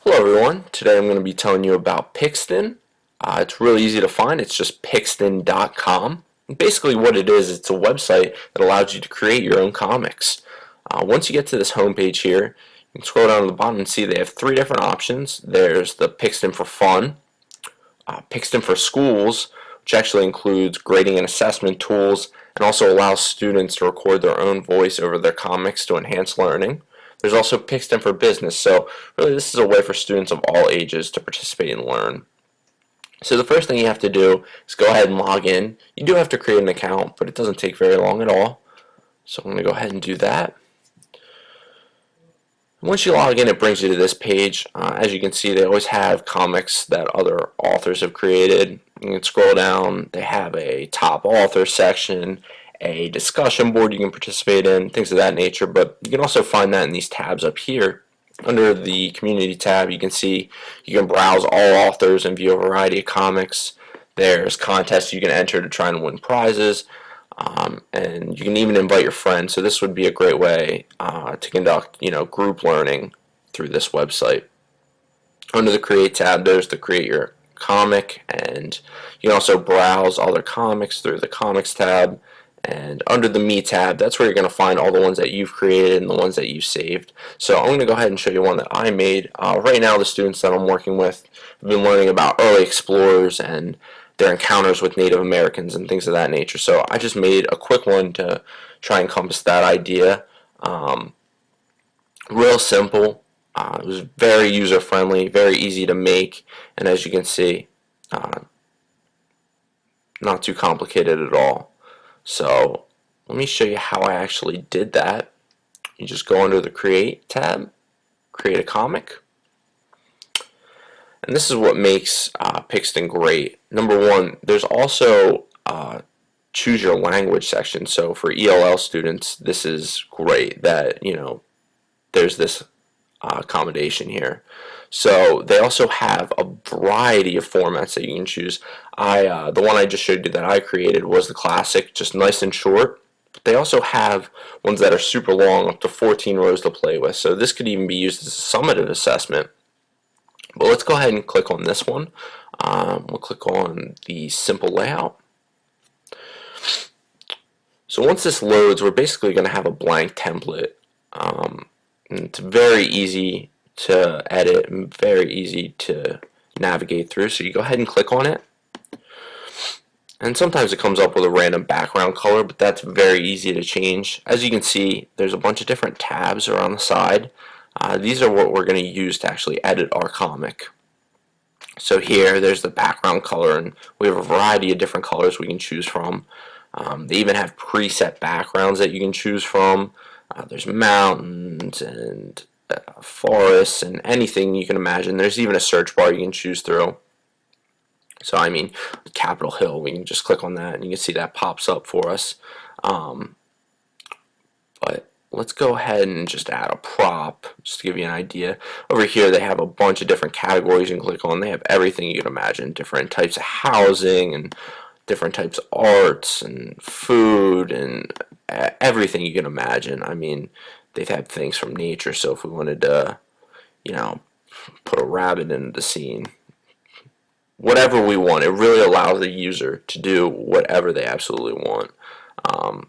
Hello everyone, today I'm going to be telling you about Pixton. It's really easy to find, it's just pixton.com. And basically what it is, it's a website that allows you to create your own comics. Once you get to this homepage here, you can scroll down to the bottom and see they have three different options. There's the Pixton for Fun, Pixton for Schools, which actually includes grading and assessment tools and also allows students to record their own voice over their comics to enhance learning. There's also Pixton for Business, so really this is a way for students of all ages to participate and learn. So the first thing you have to do is go ahead and log in. You do have to create an account, but it doesn't take very long at all. So I'm going to go ahead and do that. Once you log in, it brings you to this page. As you can see, they always have comics that other authors have created. You can scroll down. They have a top author section, a discussion board you can participate in, things of that nature, but you can also find that in these tabs up here. Under the community tab, you can see you can browse all authors and view a variety of comics. There's contests you can enter to try and win prizes, and you can even invite your friends. So this would be a great way to conduct, group learning through this website. Under the Create tab, there's the Create Your Comic, and you can also browse other comics through the Comics tab. And under the Me tab, that's where you're going to find all the ones that you've created and the ones that you've saved. So I'm going to go ahead and show you one that I made. Right now, the students that I'm working with have been learning about early explorers and their encounters with Native Americans and things of that nature. So I just made a quick one to try and encompass that idea. Real simple. It was very user-friendly, very easy to make, and as you can see, not too complicated at all. So let me show you how I actually did that. You just go under the Create tab, create a comic, and this is what makes Pixton great. Number one, there's also choose your language section. So for ELL students, this is great that there's this accommodation here. So they also have a variety of formats that you can choose. The one I just showed you that I created was the classic, just nice and short. But they also have ones that are super long, up to 14 rows to play with. So this could even be used as a summative assessment. But let's go ahead and click on this one. We'll click on the simple layout. So once this loads, we're basically going to have a blank template. And it's very easy to edit and very easy to navigate through. So you go ahead and click on it. And sometimes it comes up with a random background color, but that's very easy to change. As you can see, there's a bunch of different tabs around the side. These are what we're going to use to actually edit our comic. So here, there's the background color, and we have a variety of different colors we can choose from. They even have preset backgrounds that you can choose from. There's mountains and forests and anything you can imagine. There's even a search bar you can choose through. So I mean, Capitol Hill, we can just click on that and you can see that pops up for us. But let's go ahead and just add a prop just to give you an idea. Over here they have a bunch of different categories you can click on. They have everything you can imagine, different types of housing and different types of arts and food and everything you can imagine. I mean, they've had things from nature, so if we wanted to, put a rabbit into the scene, whatever we want, it really allows the user to do whatever they absolutely want. I'll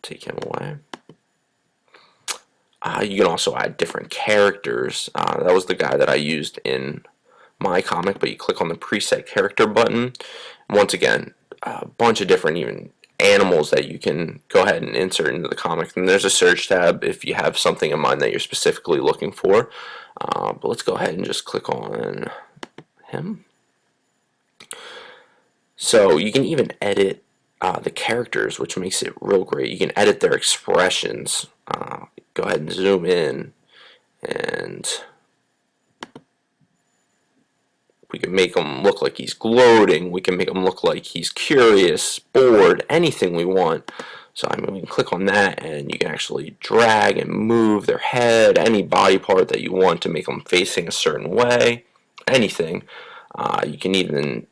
take him away. You can also add different characters. That was the guy that I used in my comic, but you click on the preset character button. Once again, a bunch of different even animals that you can go ahead and insert into the comic. And there's a search tab if you have something in mind that you're specifically looking for. But let's go ahead and just click on him. So you can even edit the characters, which makes it real great. You can edit their expressions. Go ahead and zoom in, and we can make him look like he's gloating. We can make him look like he's curious, bored, anything we want. So I mean, we can click on that, and you can actually drag and move their head, any body part that you want to make them facing a certain way, anything. You can even,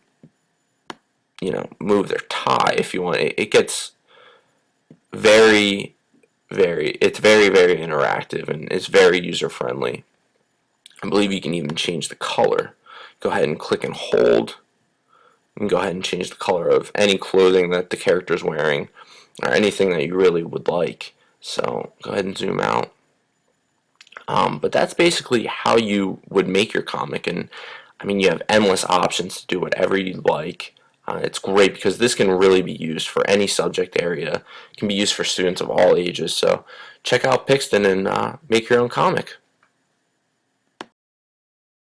move their tie if you want. It gets it's very, very interactive, and it's very user-friendly. I believe you can even change the color. Go ahead and click and hold. You can go ahead and change the color of any clothing that the character is wearing, or anything that you really would like. So go ahead and zoom out. But that's basically how you would make your comic, and I mean, you have endless options to do whatever you like. It's great because this can really be used for any subject area. It can be used for students of all ages. So check out Pixton and make your own comic.